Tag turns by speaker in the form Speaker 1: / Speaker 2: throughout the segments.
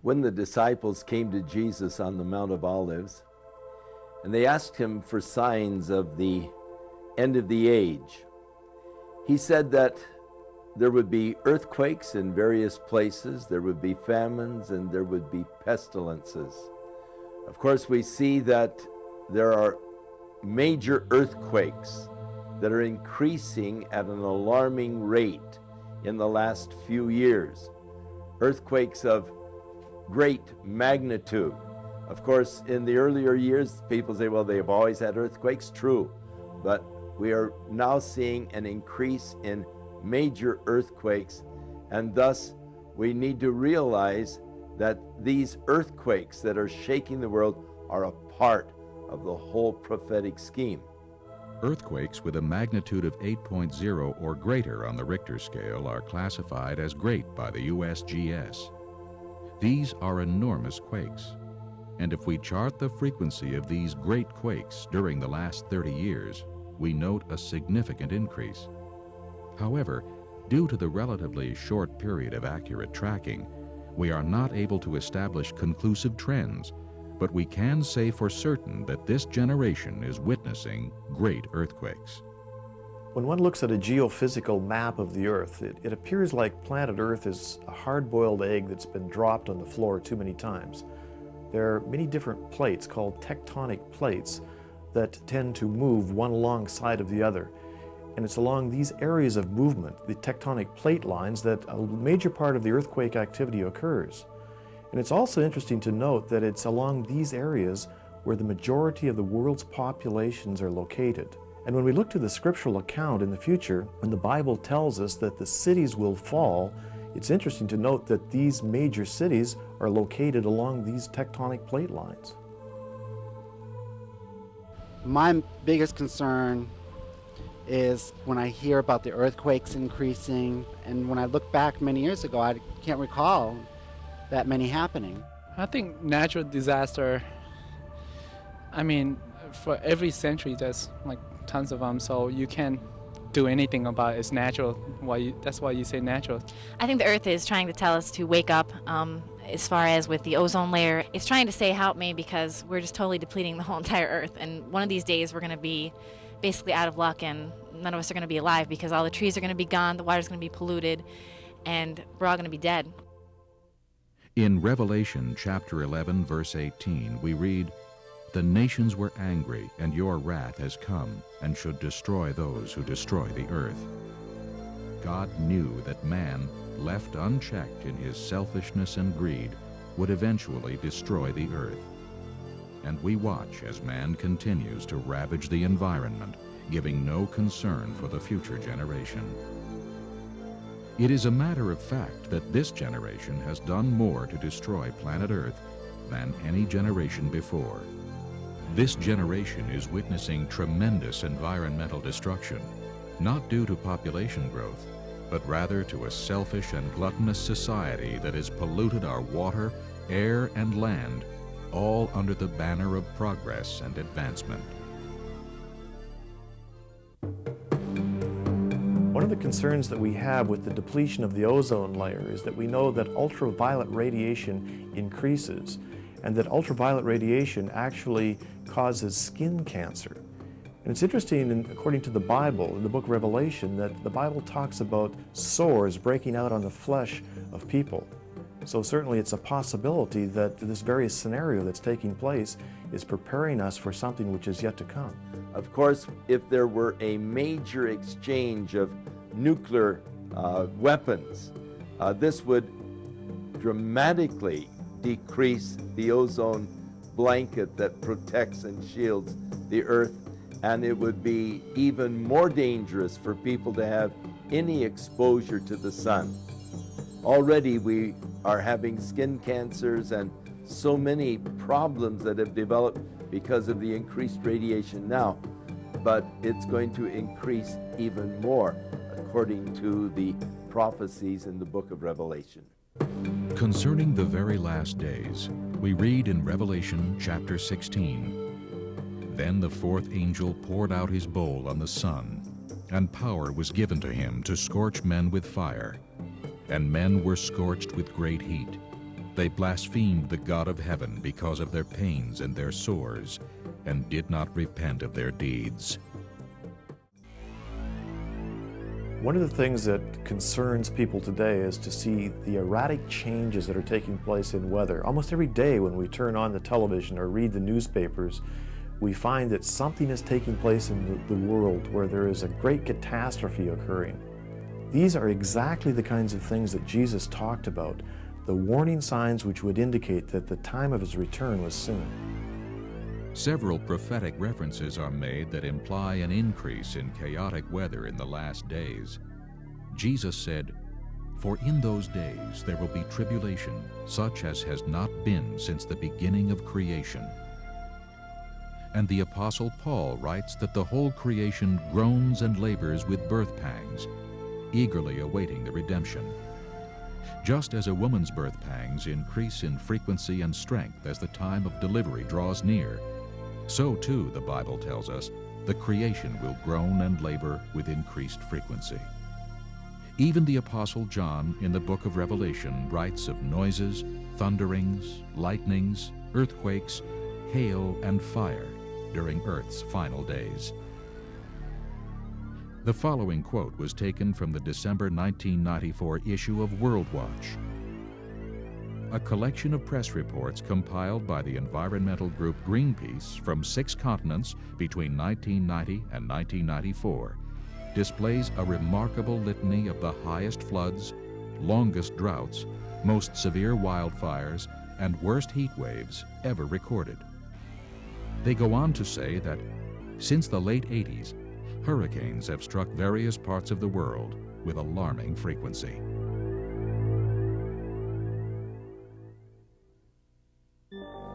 Speaker 1: when the disciples came to Jesus on the Mount of Olives, and they asked him for signs of the end of the age, he said that there would be earthquakes in various places, there would be famines, and there would be pestilences. Of course, we see that there are major earthquakes that are increasing at an alarming rate in the last few years. Earthquakes of great magnitude. Of course, in the earlier years, people say, well, they've always had earthquakes. True, but we are now seeing an increase in major earthquakes, and thus we need to realize that these earthquakes that are shaking the world are a part of the whole prophetic scheme.
Speaker 2: Earthquakes with a magnitude of 8.0 or greater on the Richter scale are classified as great by the USGS. These are enormous quakes, and if we chart the frequency of these great quakes during the last 30 years, we note a significant increase. However, due to the relatively short period of accurate tracking, we are not able to establish conclusive trends, but we can say for certain that this generation is witnessing great earthquakes.
Speaker 3: When one looks at a geophysical map of the Earth, it appears like planet Earth is a hard-boiled egg that's been dropped on the floor too many times. There are many different plates called tectonic plates that tend to move one alongside of the other. And it's along these areas of movement, the tectonic plate lines, that a major part of the earthquake activity occurs. And it's also interesting to note that it's along these areas where the majority of the world's populations are located. And when we look to the scriptural account in the future, when the Bible tells us that the cities will fall, it's interesting to note that these major cities are located along these tectonic plate lines.
Speaker 4: My biggest concern is when I hear about the earthquakes increasing, and when I look back many years ago, I can't recall that many happening.
Speaker 5: I think natural disaster, I mean, for every century there's like tons of them, so you can't do anything about it. It's natural. That's why you say natural.
Speaker 6: I think the Earth is trying to tell us to wake up. As far as with the ozone layer, it's trying to say help me, because we're just totally depleting the whole entire Earth, and one of these days we're going to be basically out of luck, and none of us are going to be alive because all the trees are going to be gone, the water's going to be polluted, and we're all going to be dead.
Speaker 2: In Revelation chapter 11, verse 18, we read, "The nations were angry, and your wrath has come, and should destroy those who destroy the earth." God knew that man, left unchecked in his selfishness and greed, would eventually destroy the earth. And we watch as man continues to ravage the environment, giving no concern for the future generation. It is a matter of fact that this generation has done more to destroy planet Earth than any generation before. This generation is witnessing tremendous environmental destruction, not due to population growth, but rather to a selfish and gluttonous society that has polluted our water, air, and land, all under the banner of progress and advancement.
Speaker 3: One of the concerns that we have with the depletion of the ozone layer is that we know that ultraviolet radiation increases, and that ultraviolet radiation actually causes skin cancer. And it's interesting, according to the Bible, in the book of Revelation, that the Bible talks about sores breaking out on the flesh of people. So certainly it's a possibility that this very scenario that's taking place is preparing us for something which is yet to come.
Speaker 1: Of course, if there were a major exchange of nuclear weapons, this would dramatically decrease the ozone blanket that protects and shields the Earth, and it would be even more dangerous for people to have any exposure to the sun. Already we are having skin cancers and so many problems that have developed because of the increased radiation now, but it's going to increase even more according to the prophecies in the book of Revelation.
Speaker 2: Concerning the very last days, we read in Revelation chapter 16, "Then the fourth angel poured out his bowl on the sun, and power was given to him to scorch men with fire. And men were scorched with great heat. They blasphemed the God of heaven because of their pains and their sores, and did not repent of their deeds.
Speaker 3: One of the things that concerns people today is to see the erratic changes that are taking place in weather. Almost every day when we turn on the television or read the newspapers, we find that something is taking place in the world where there is a great catastrophe occurring. These are exactly the kinds of things that Jesus talked about, the warning signs which would indicate that the time of his return was soon.
Speaker 2: Several prophetic references are made that imply an increase in chaotic weather in the last days. Jesus said, "For in those days there will be tribulation, such as has not been since the beginning of creation." And the Apostle Paul writes that the whole creation groans and labors with birth pangs, eagerly awaiting the redemption. Just as a woman's birth pangs increase in frequency and strength as the time of delivery draws near, so too, the Bible tells us, the creation will groan and labor with increased frequency. Even the Apostle John in the book of Revelation writes of noises, thunderings, lightnings, earthquakes, hail, and fire during Earth's final days. The following quote was taken from the December 1994 issue of World Watch, a collection of press reports compiled by the environmental group Greenpeace from 6 continents between 1990 and 1994, displays a remarkable litany of the highest floods, longest droughts, most severe wildfires, and worst heat waves ever recorded. They go on to say that since the late 80s, hurricanes have struck various parts of the world with alarming frequency.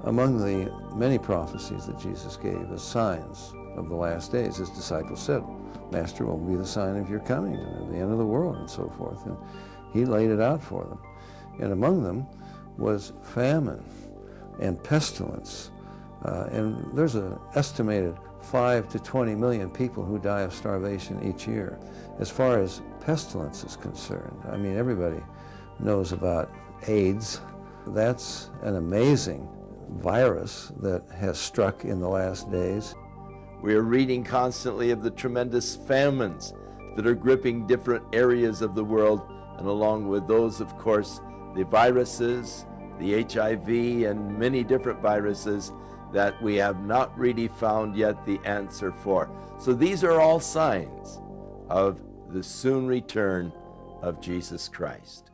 Speaker 7: Among the many prophecies that Jesus gave as signs of the last days, his disciples said, "Master, what will be the sign of your coming and of the end of the world," and so forth. And he laid it out for them. And among them was famine and pestilence. And there's an estimated 5 to 20 million people who die of starvation each year. As far as pestilence is concerned, I mean, everybody knows about AIDS. That's an amazing virus that has struck in the last days.
Speaker 1: We are reading constantly of the tremendous famines that are gripping different areas of the world, and along with those, of course, the viruses, the HIV, and many different viruses that we have not really found yet the answer for. So these are all signs of the soon return of Jesus Christ.